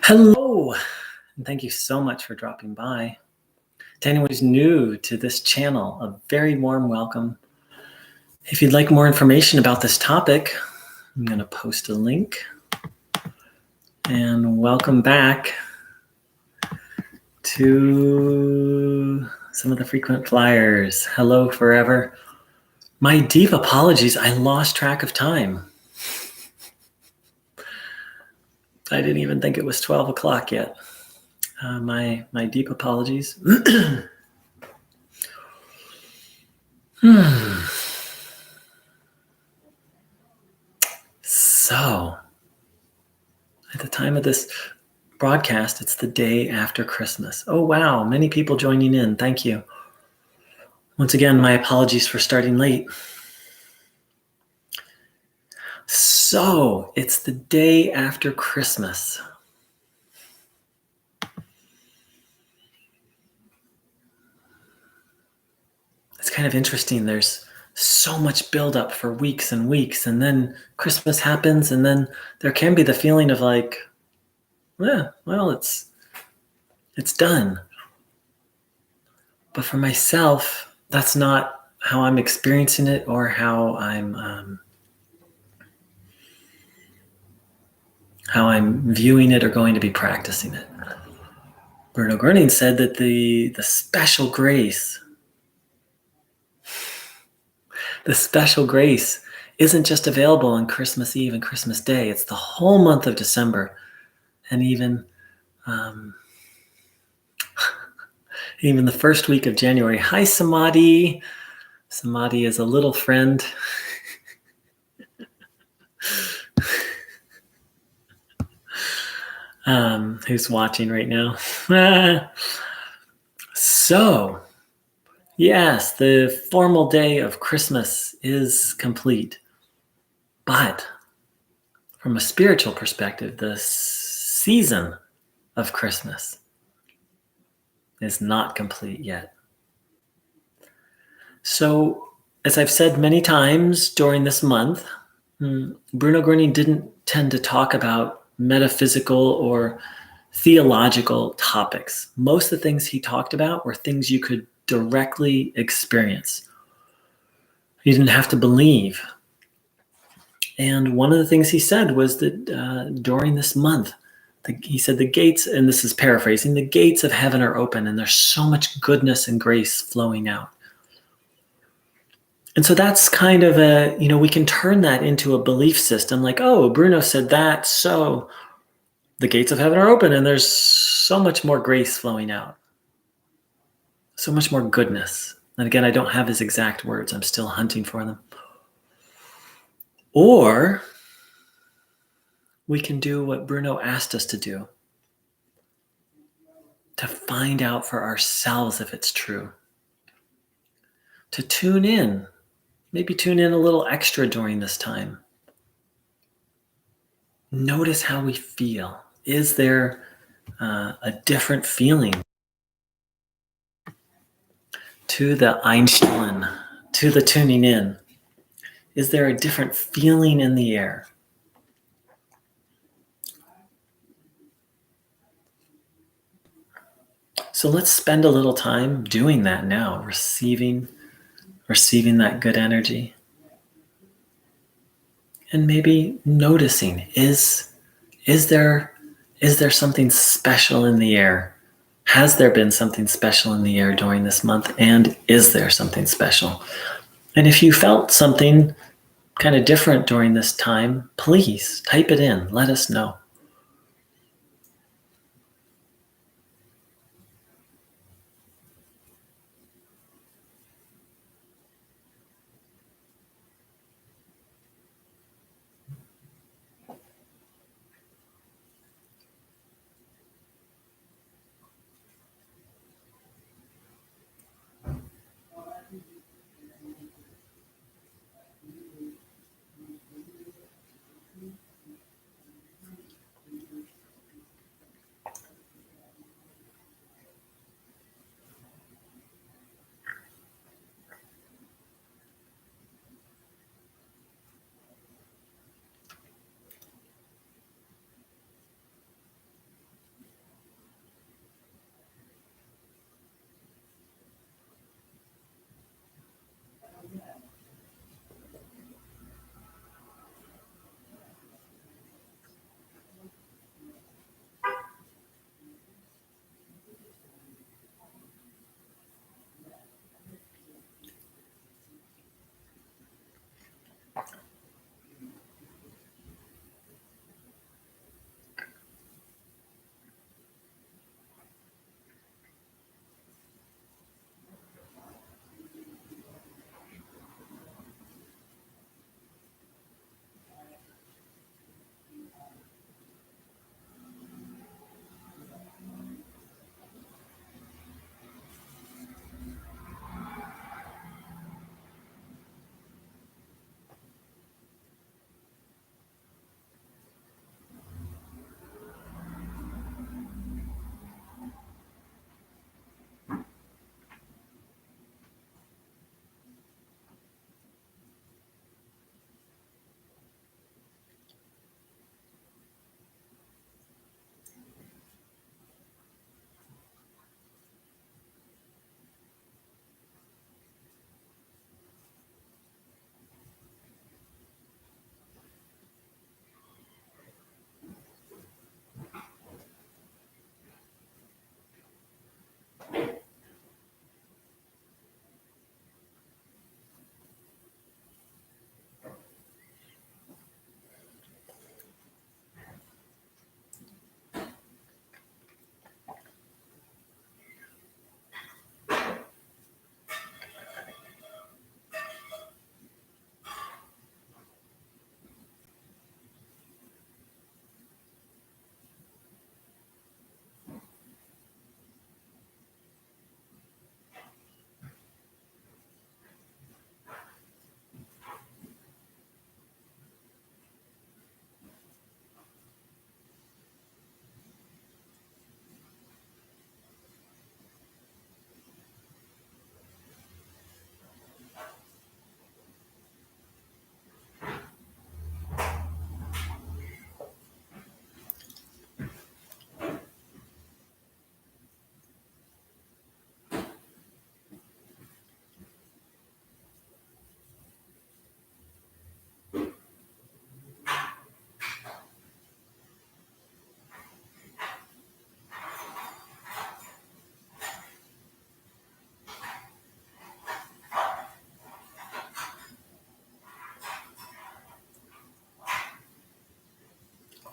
Hello, and thank you so much for dropping by. To anyone who's new to this channel, a very warm welcome. If you'd like more information about this topic, I'm going to post a link. And welcome back to some of the frequent flyers. Hello forever. My deep apologies, I lost track of time. I didn't even think it was 12 o'clock yet. My deep apologies. So, at the time of this broadcast, it's the day after Christmas. Oh, wow. Many people joining in. Thank you. Once again, my apologies for starting late. So, it's the day after Christmas. It's kind of interesting. There's so much buildup for weeks and weeks, and then Christmas happens, and then there can be the feeling of like, well, it's done. But for myself, that's not how I'm experiencing it or how I'm viewing it or going to be practicing it. Bruno Groening said that the special grace isn't just available on Christmas Eve and Christmas Day. It's the whole month of December, and even the first week of January. Hi, Samadhi. Samadhi is a little friend. Who's watching right now. So, yes, the formal day of Christmas is complete. But from a spiritual perspective, the season of Christmas is not complete yet. So, as I've said many times during this month, Bruno Groening didn't tend to talk about metaphysical or theological topics. Most of the things he talked about were things you could directly experience. You didn't have to believe. And one of the things he said was that during this month, he said the gates, and this is paraphrasing, the gates of heaven are open and there's so much goodness and grace flowing out. And so that's kind of we can turn that into a belief system like, oh, Bruno said that, so the gates of heaven are open and there's so much more grace flowing out. So much more goodness. And again, I don't have his exact words. I'm still hunting for them. Or we can do what Bruno asked us to do, to find out for ourselves if it's true. To tune in, maybe tune in a little extra during this time. Notice how we feel. Is there a different feeling to the Einstein, to the tuning in? Is there a different feeling in the air? So let's spend a little time doing that now, receiving that good energy. And maybe noticing, is there something special in the air? Has there been something special in the air during this month? And is there something special? And if you felt something kind of different during this time, please type it in. Let us know.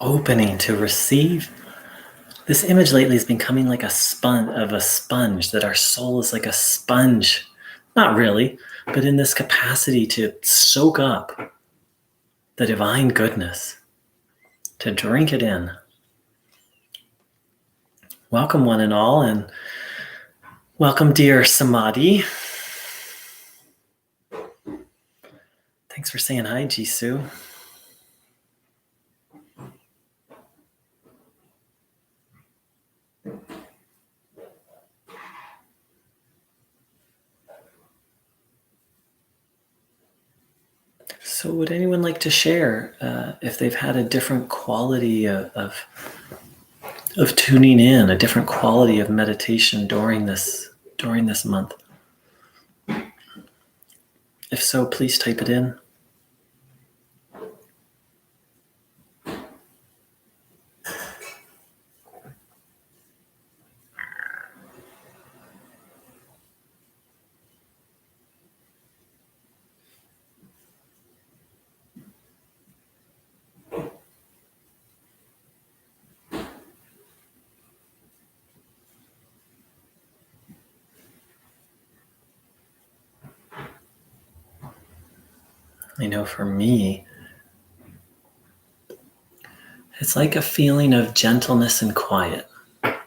opening to receive. This image lately has been coming like a sponge, that our soul is like a sponge. Not really, but in this capacity to soak up the divine goodness, to drink it in. Welcome, one and all, and welcome, dear Samadhi. Thanks for saying hi, Jisoo. So would anyone like to share if they've had a different quality of tuning in, a different quality of meditation during this month? If so, please type it in. I know for me, it's like a feeling of gentleness and quiet. I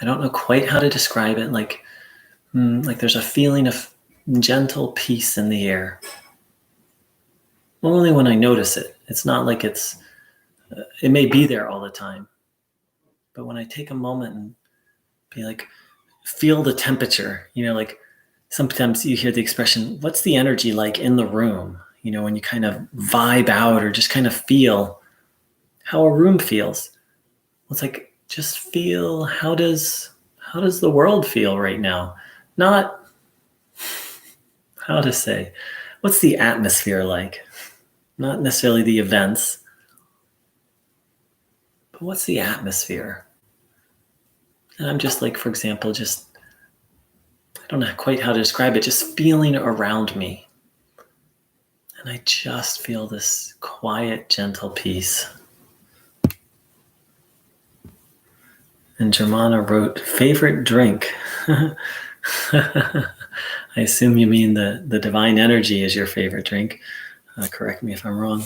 don't know quite how to describe it. Like there's a feeling of gentle peace in the air. Only when I notice it. It's not like it may be there all the time. But when I take a moment and be like, feel the temperature, like sometimes you hear the expression, what's the energy like in the room? When you kind of vibe out or just kind of feel how a room feels. It's like, just feel, how does the world feel right now? Not how to say, what's the atmosphere like? Not necessarily the events, but what's the atmosphere? And I'm just like, for example, I don't know quite how to describe it, just feeling around me. And I just feel this quiet, gentle peace. And Germana wrote, favorite drink. I assume you mean the divine energy is your favorite drink. Correct me if I'm wrong.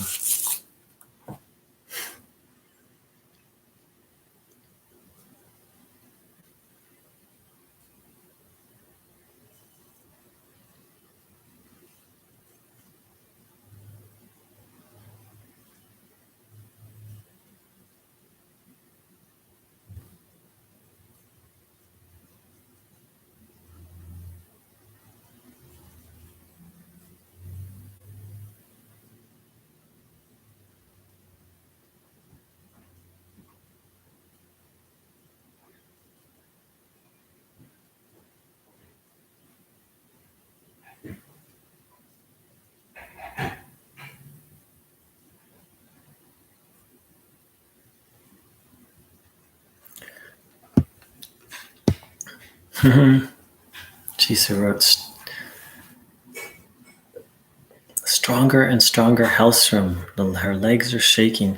Jisoo wrote, stronger and stronger Hellstrom. Her legs are shaking.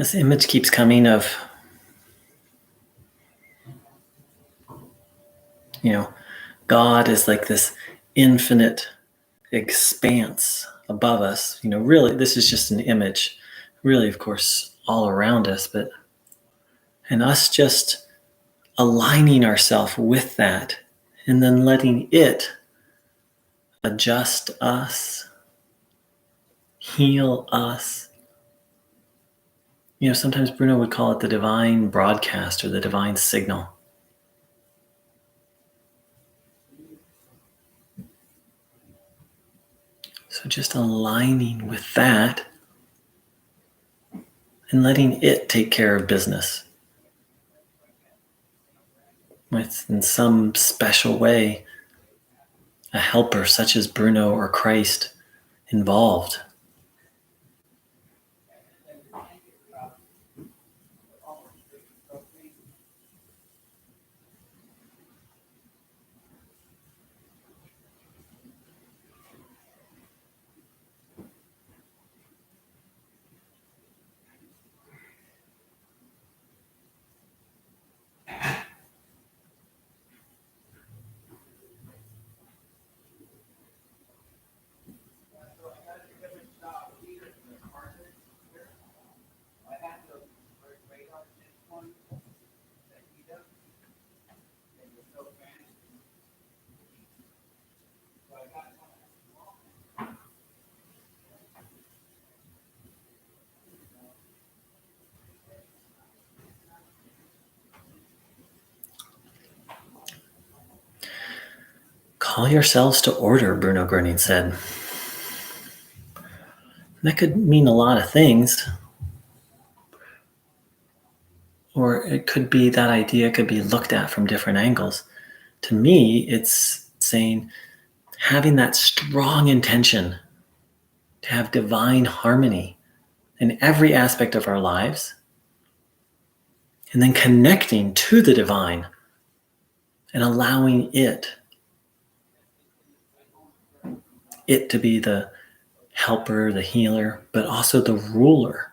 This image keeps coming of, God is like this infinite expanse above us. Really, this is just an image, really, of course, all around us, and us just aligning ourselves with that and then letting it adjust us, heal us. Sometimes Bruno would call it the divine broadcast or the divine signal. So just aligning with that and letting it take care of business with, in some special way, a helper such as Bruno or Christ involved. Call yourselves to order, Bruno Groening said. That could mean a lot of things. Or it could be that idea could be looked at from different angles. To me, it's saying having that strong intention to have divine harmony in every aspect of our lives, and then connecting to the divine and allowing it to be the helper, the healer, but also the ruler.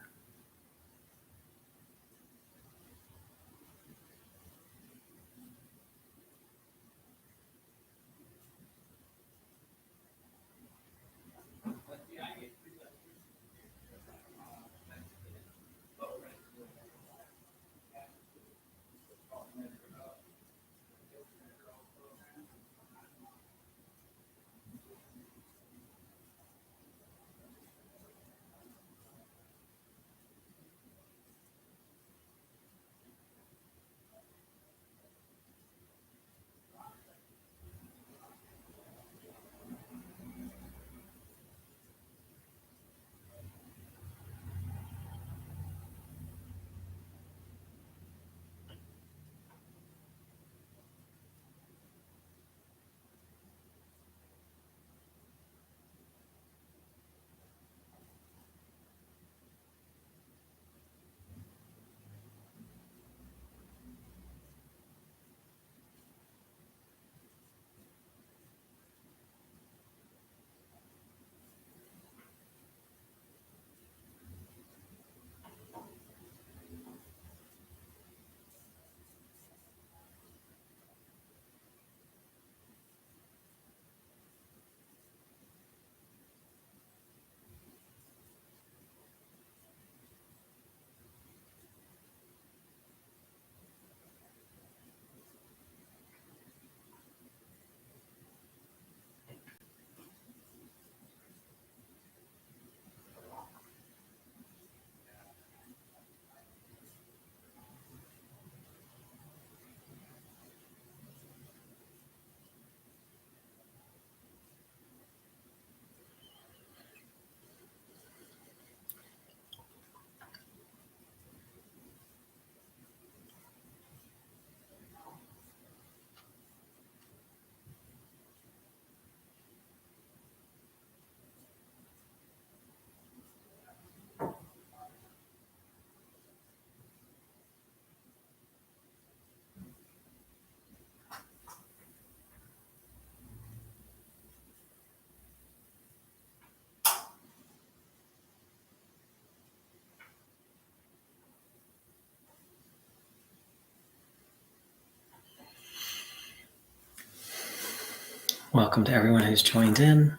Welcome to everyone who's joined in.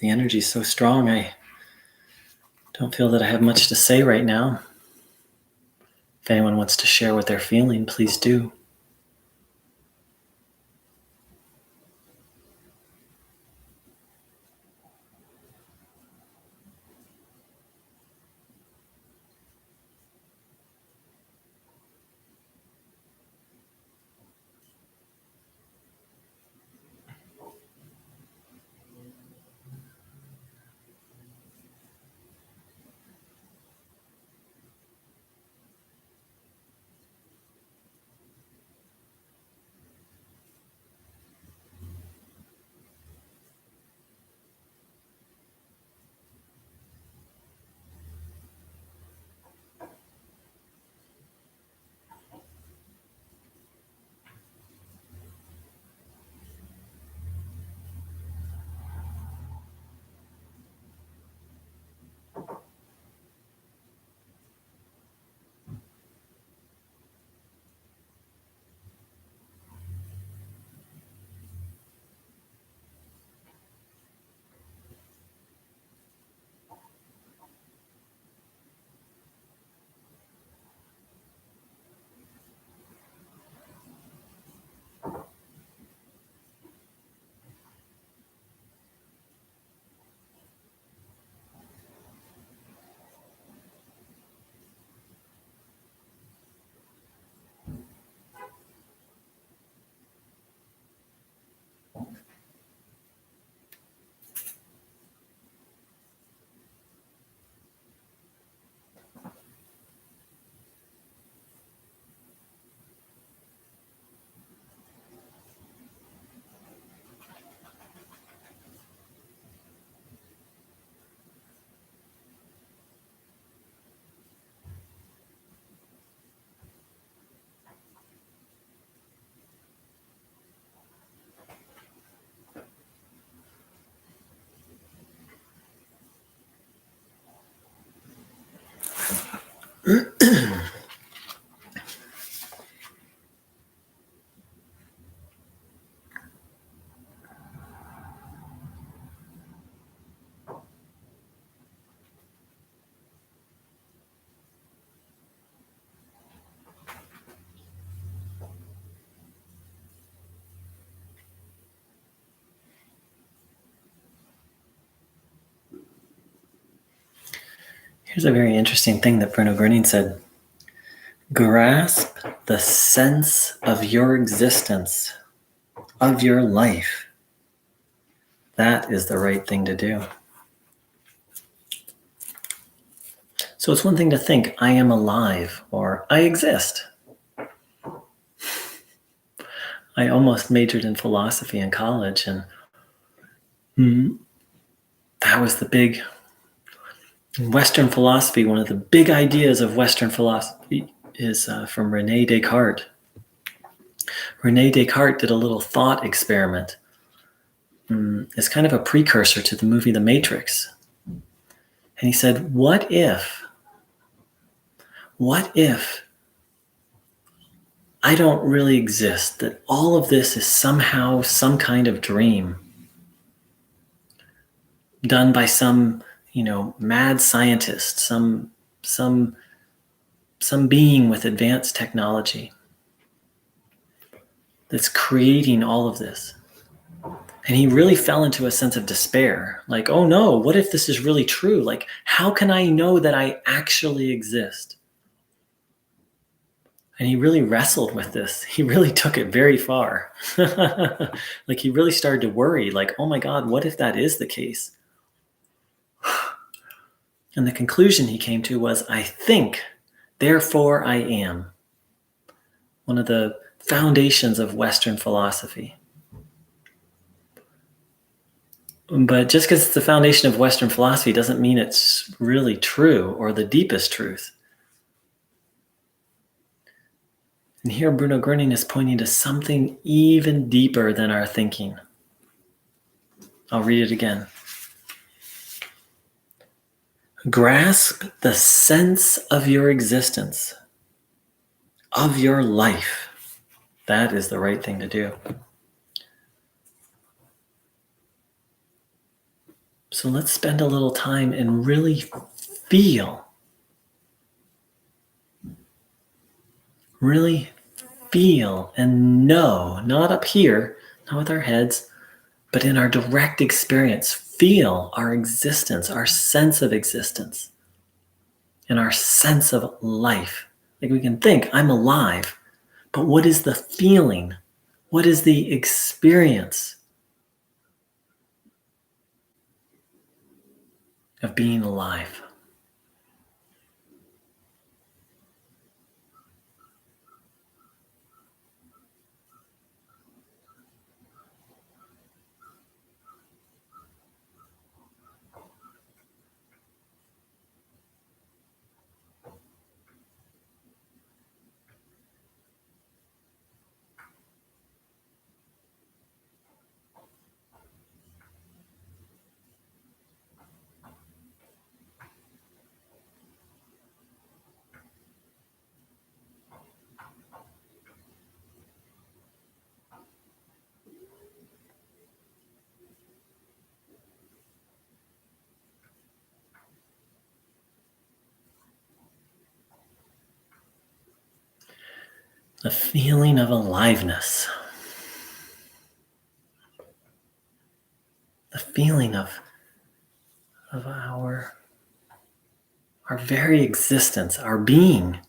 The energy is so strong, I don't feel that I have much to say right now. If anyone wants to share what they're feeling, please do. Here's a very interesting thing that Bruno Groening said. Grasp the sense of your existence, of your life. That is the right thing to do. So it's one thing to think, I am alive, or I exist. I almost majored in philosophy in college, and that was the big Western philosophy. One of the big ideas of Western philosophy is from Rene Descartes. Rene Descartes did a little thought experiment. It's kind of a precursor to the movie The Matrix. And he said, what if I don't really exist, that all of this is somehow some kind of dream done by some, mad scientist, some being with advanced technology that's creating all of this. And he really fell into a sense of despair. Like, oh no, what if this is really true? Like, how can I know that I actually exist? And he really wrestled with this. He really took it very far. Like, he really started to worry, like, oh my God, what if that is the case? And the conclusion he came to was, I think, therefore I am. One of the foundations of Western philosophy. But just because it's the foundation of Western philosophy doesn't mean it's really true or the deepest truth. And here Bruno Groening is pointing to something even deeper than our thinking. I'll read it again. Grasp the sense of your existence, of your life. That is the right thing to do. So let's spend a little time and really feel, really feel and know, not up here, not with our heads, but in our direct experience, feel our existence, our sense of existence, and our sense of life. Like we can think, I'm alive, but what is the feeling? What is the experience of being alive? The feeling of aliveness, the feeling of our very existence, our being.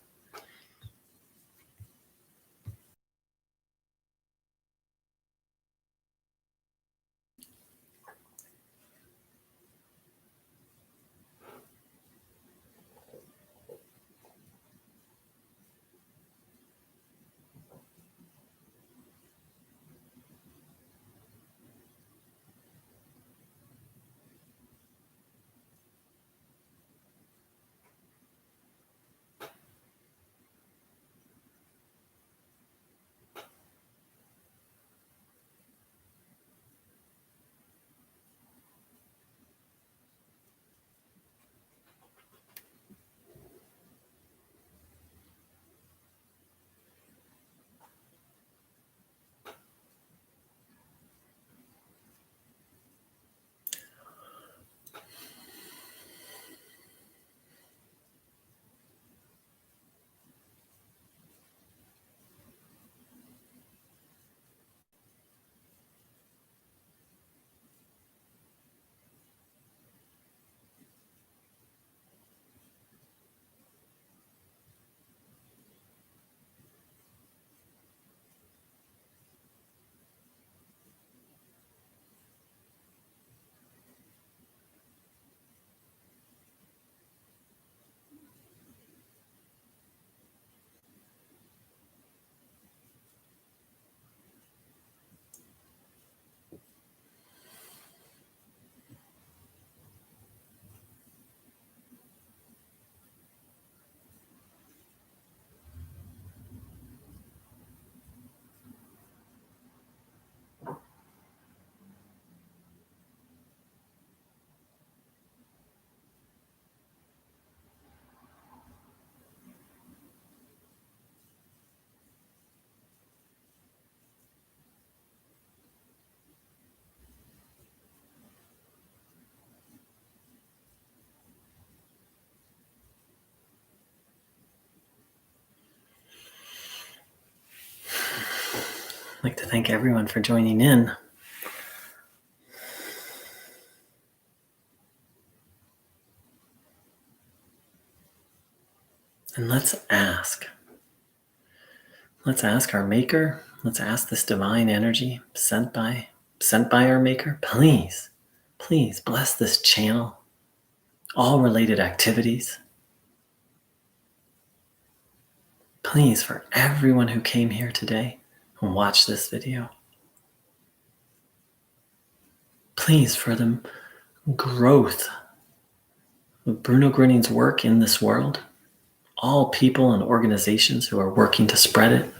I'd like to thank everyone for joining in. And let's ask. Let's ask our Maker. Let's ask this divine energy sent by our Maker. Please, please bless this channel, all related activities. Please, for everyone who came here today and watched this video. Please, for the growth of Bruno Groening's work in this world, all people and organizations who are working to spread it.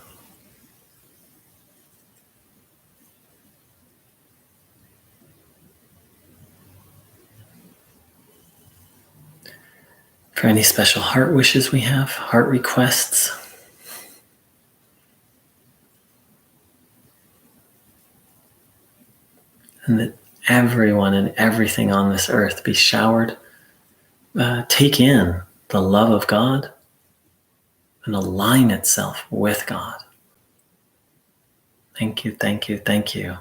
For any special heart wishes we have, heart requests. And that everyone and everything on this earth be showered, take in the love of God and align itself with God. Thank you, thank you, thank you.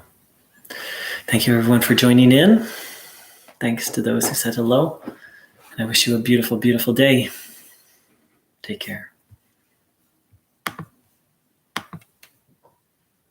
Thank you, everyone, for joining in. Thanks to those who said hello. And I wish you a beautiful, beautiful day. Take care.